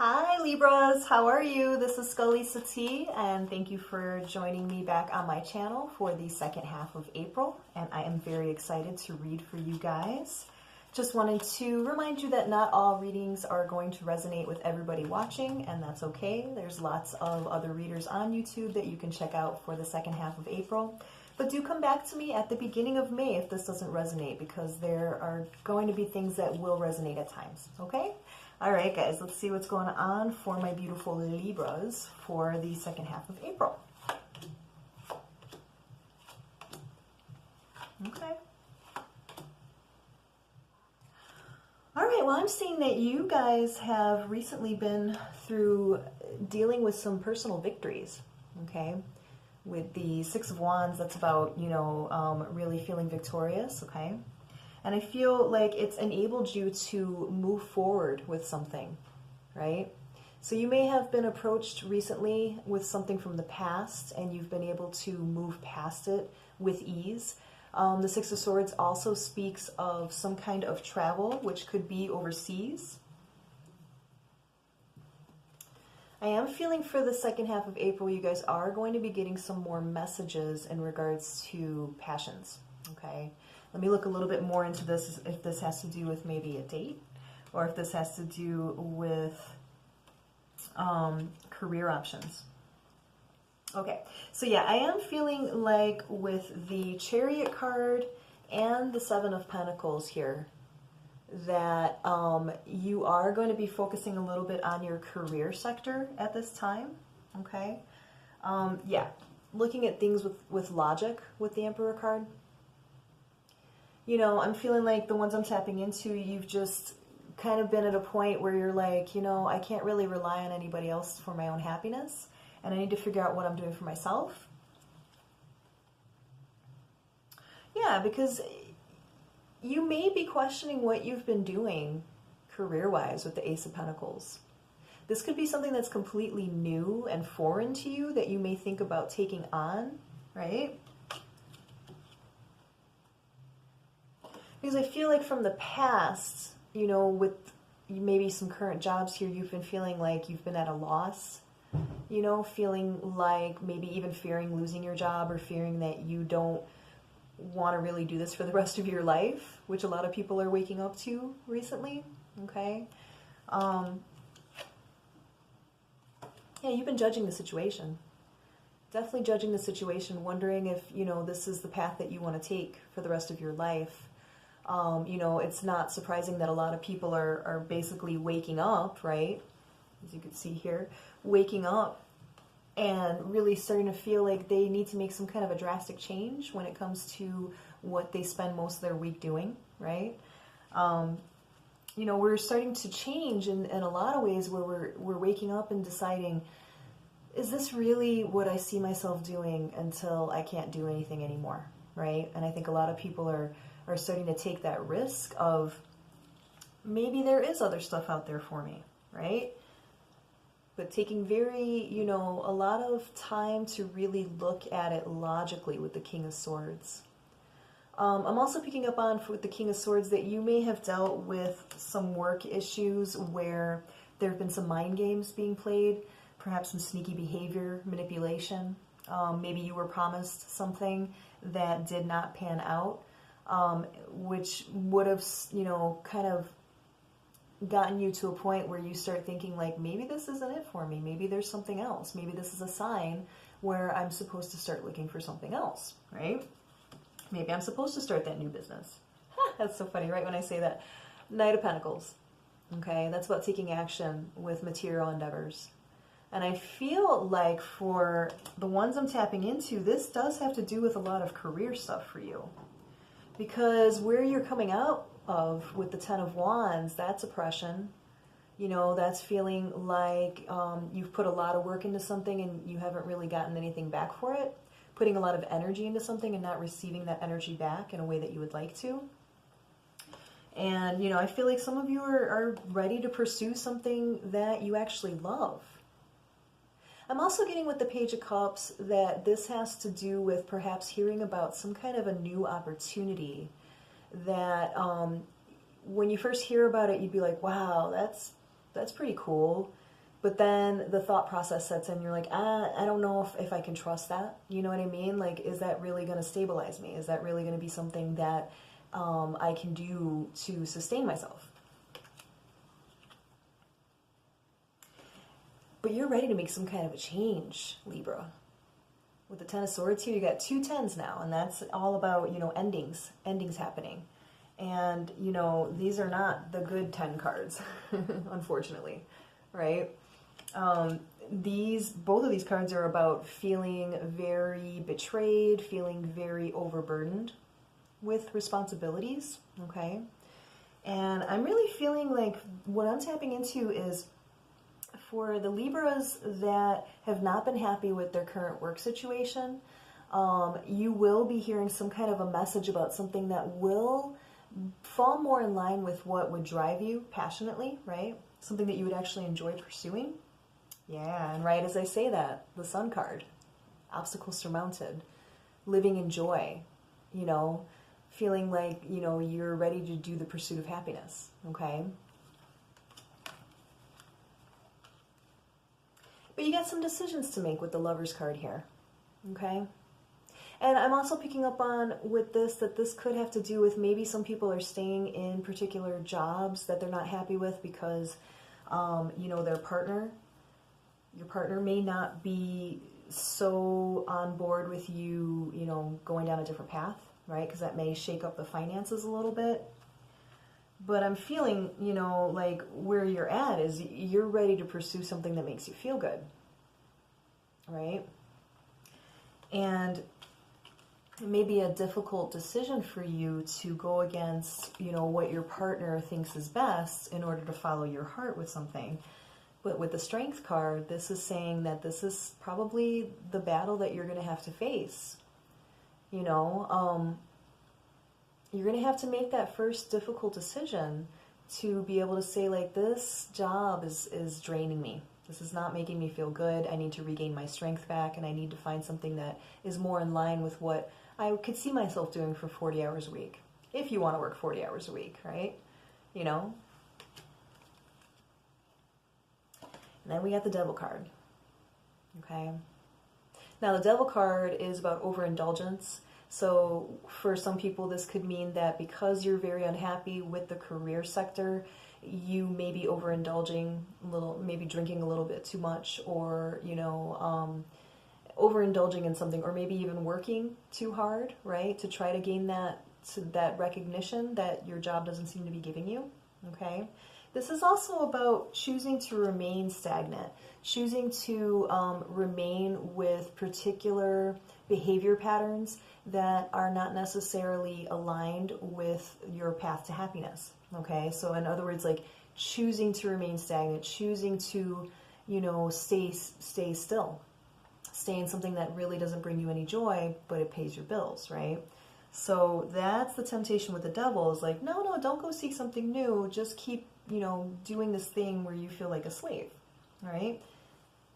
Hi Libras, how are you? This is Scully Sati, and thank you for joining me back on my channel for the second half of April, and I am very excited to read for you guys. Just wanted to remind you that not all readings are going to resonate with everybody watching, and that's okay. There's lots of other readers on YouTube that you can check out for the second half of April. But do come back to me at the beginning of May if this doesn't resonate, because there are going to be things that will resonate at times, okay? All right, guys, let's see what's going on for my beautiful Libras for the second half of April. Okay. All right, well, I'm seeing that you guys have recently been through dealing with some personal victories, okay? With the Six of Wands, that's about, really feeling victorious, okay? And I feel like it's enabled you to move forward with something, right? So you may have been approached recently with something from the past and you've been able to move past it with ease. The Six of Swords also speaks of some kind of travel, which could be overseas. I am feeling for the second half of April, you guys are going to be getting some more messages in regards to passions, okay? Let me look a little bit more into this, if this has to do with maybe a date, or if this has to do with career options. Okay, so yeah, I am feeling like with the Chariot card and the Seven of Pentacles here, that you are going to be focusing a little bit on your career sector at this time, okay? Yeah, looking at things with logic with the Emperor card. I'm feeling like the ones I'm tapping into, you've just kind of been at a point where you're like, I can't really rely on anybody else for my own happiness, and I need to figure out what I'm doing for myself. Yeah, because you may be questioning what you've been doing career-wise with the Ace of Pentacles. This could be something that's completely new and foreign to you that you may think about taking on, right? Because I feel like from the past, with maybe some current jobs here, you've been feeling like you've been at a loss, feeling like maybe even fearing losing your job or fearing that you don't want to really do this for the rest of your life, which a lot of people are waking up to recently, okay? Yeah, you've been judging the situation. Definitely judging the situation, wondering if, this is the path that you want to take for the rest of your life. It's not surprising that a lot of people are basically waking up, right? As you can see here, waking up and really starting to feel like they need to make some kind of a drastic change when it comes to what they spend most of their week doing, right? We're starting to change in a lot of ways where we're waking up and deciding, is this really what I see myself doing until I can't do anything anymore, right? And I think a lot of people are starting to take that risk of maybe there is other stuff out there for me, right? But taking very, a lot of time to really look at it logically with the King of Swords. I'm also picking up on, with the King of Swords, that you may have dealt with some work issues where there have been some mind games being played, perhaps some sneaky behavior, manipulation. Maybe you were promised something that did not pan out. Which would have, kind of gotten you to a point where you start thinking like, maybe this isn't it for me. Maybe there's something else. Maybe this is a sign where I'm supposed to start looking for something else, right? Maybe I'm supposed to start that new business. That's so funny, right? When I say that. Knight of Pentacles. Okay, that's about taking action with material endeavors. And I feel like for the ones I'm tapping into, this does have to do with a lot of career stuff for you. Because where you're coming out of with the Ten of Wands, that's oppression. That's feeling like you've put a lot of work into something and you haven't really gotten anything back for it. Putting a lot of energy into something and not receiving that energy back in a way that you would like to. And, I feel like some of you are ready to pursue something that you actually love. I'm also getting with the Page of Cups that this has to do with perhaps hearing about some kind of a new opportunity that when you first hear about it, you'd be like, wow, that's pretty cool. But then the thought process sets in. You're like, I don't know if I can trust that. You know what I mean? Like, is that really going to stabilize me? Is that really going to be something that I can do to sustain myself? But you're ready to make some kind of a change, Libra. With the Ten of Swords here, you got 2 tens now, and that's all about, endings happening. And, these are not the good 10 cards, unfortunately, right? Both of these cards are about feeling very betrayed, feeling very overburdened with responsibilities, okay? And I'm really feeling like what I'm tapping into is for the Libras that have not been happy with their current work situation, you will be hearing some kind of a message about something that will fall more in line with what would drive you passionately, right? Something that you would actually enjoy pursuing. Yeah, and right as I say that, the Sun card, obstacles surmounted, living in joy, feeling like, you're ready to do the pursuit of happiness, okay? But you got some decisions to make with the Lover's card here, okay? And I'm also picking up on with this that this could have to do with maybe some people are staying in particular jobs that they're not happy with because, your partner may not be so on board with you, going down a different path, right? Because that may shake up the finances a little bit. But I'm feeling, like where you're at is you're ready to pursue something that makes you feel good, right? And it may be a difficult decision for you to go against, what your partner thinks is best in order to follow your heart with something. But with the Strength card, this is saying that this is probably the battle that you're going to have to face. You're going to have to make that first difficult decision to be able to say, like, this job is draining me. This is not making me feel good. I need to regain my strength back, and I need to find something that is more in line with what I could see myself doing for 40 hours a week. If you want to work 40 hours a week, right? And then we got the Devil card, okay? Now, the Devil card is about overindulgence. So for some people, this could mean that because you're very unhappy with the career sector, you may be overindulging a little, maybe drinking a little bit too much, or, overindulging in something, or maybe even working too hard, right, to try to gain that recognition that your job doesn't seem to be giving you, okay? This is also about choosing to remain stagnant, choosing to remain with particular behavior patterns that are not necessarily aligned with your path to happiness, okay? So in other words, like choosing to remain stagnant, choosing to, stay still, stay in something that really doesn't bring you any joy, but it pays your bills, right? So that's the temptation with the Devil, is like, no, don't go seek something new, just keep, doing this thing where you feel like a slave, right?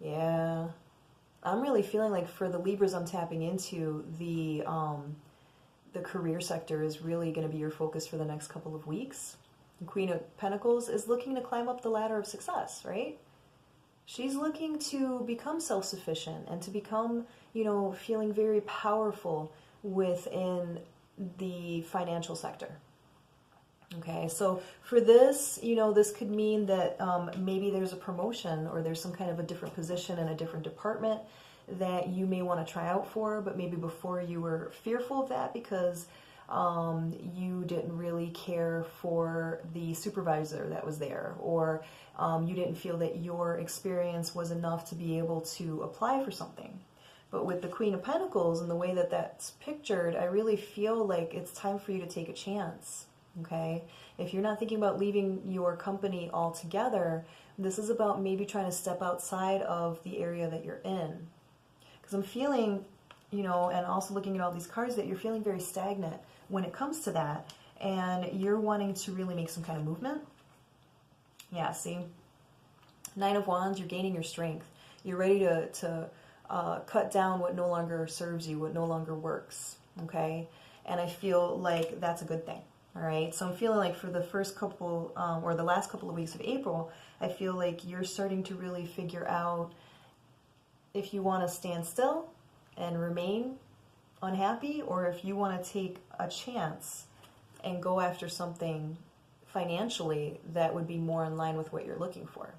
Yeah. I'm really feeling like for the Libras I'm tapping into, the career sector is really going to be your focus for the next couple of weeks. The Queen of Pentacles is looking to climb up the ladder of success, right? She's looking to become self-sufficient and to become, feeling very powerful within the financial sector. Okay, so for this, this could mean that maybe there's a promotion or there's some kind of a different position in a different department that you may want to try out for, but maybe before you were fearful of that because you didn't really care for the supervisor that was there, or you didn't feel that your experience was enough to be able to apply for something. But with the Queen of Pentacles and the way that that's pictured, I really feel like it's time for you to take a chance. Okay, if you're not thinking about leaving your company altogether, this is about maybe trying to step outside of the area that you're in. Because I'm feeling, and also looking at all these cards, that you're feeling very stagnant when it comes to that, and you're wanting to really make some kind of movement. Yeah, see? Nine of Wands, you're gaining your strength. You're ready to cut down what no longer serves you, what no longer works, okay? And I feel like that's a good thing. All right, so I'm feeling like for the first couple or the last couple of weeks of April, I feel like you're starting to really figure out if you want to stand still and remain unhappy, or if you want to take a chance and go after something financially that would be more in line with what you're looking for.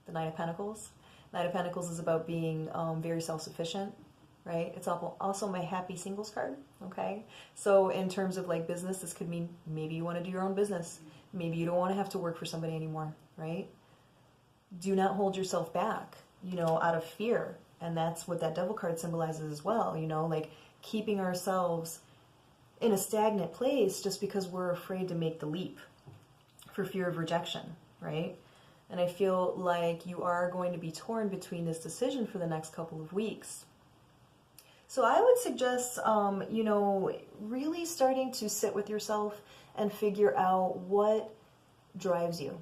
The Knight of Pentacles. Knight of Pentacles is about being very self-sufficient, right? It's also my happy singles card, okay? So in terms of like business, this could mean maybe you want to do your own business. Maybe you don't want to have to work for somebody anymore, right? Do not hold yourself back, you know, out of fear. And that's what that Devil card symbolizes as well, you know, like keeping ourselves in a stagnant place just because we're afraid to make the leap for fear of rejection, right? And I feel like you are going to be torn between this decision for the next couple of weeks. So I would suggest, you know, really starting to sit with yourself and figure out what drives you.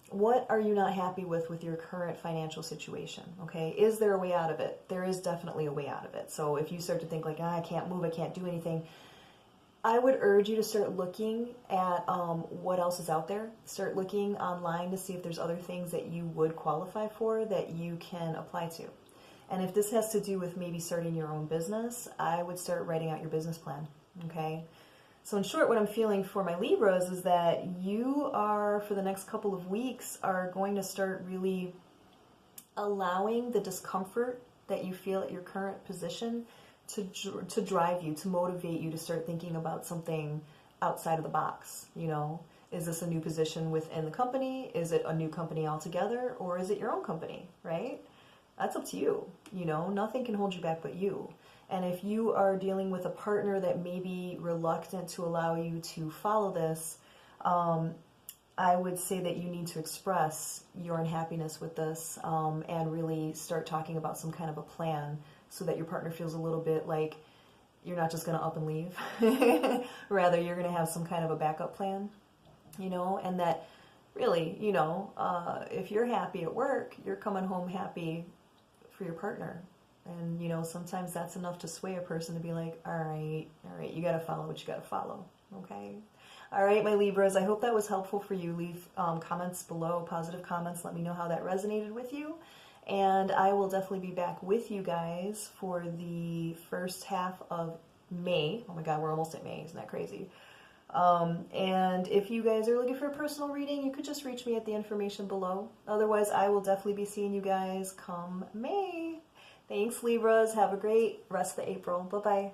What are you not happy with your current financial situation, okay? Is there a way out of it? There is definitely a way out of it. So if you start to think like, I can't move, I can't do anything, I would urge you to start looking at what else is out there. Start looking online to see if there's other things that you would qualify for that you can apply to. And if this has to do with maybe starting your own business, I would start writing out your business plan, okay? So in short, what I'm feeling for my Libras is that you are, for the next couple of weeks, are going to start really allowing the discomfort that you feel at your current position to drive you, to motivate you to start thinking about something outside of the box, you know? Is this a new position within the company? Is it a new company altogether? Or is it your own company, right? That's up to you, you know? Nothing can hold you back but you. And if you are dealing with a partner that may be reluctant to allow you to follow this, I would say that you need to express your unhappiness with this and really start talking about some kind of a plan so that your partner feels a little bit like you're not just going to up and leave. Rather, you're going to have some kind of a backup plan, you know, and that really, you know, if you're happy at work, you're coming home happy for your partner. And, you know, sometimes that's enough to sway a person to be like, all right, you got to follow what you got to follow, okay? All right, my Libras, I hope that was helpful for you. Leave comments below, positive comments. Let me know how that resonated with you. And I will definitely be back with you guys for the first half of May. Oh my God, we're almost at May. Isn't that crazy? And if you guys are looking for a personal reading, you could just reach me at the information below. Otherwise, I will definitely be seeing you guys come May. Thanks, Libras. Have a great rest of April. Bye-bye.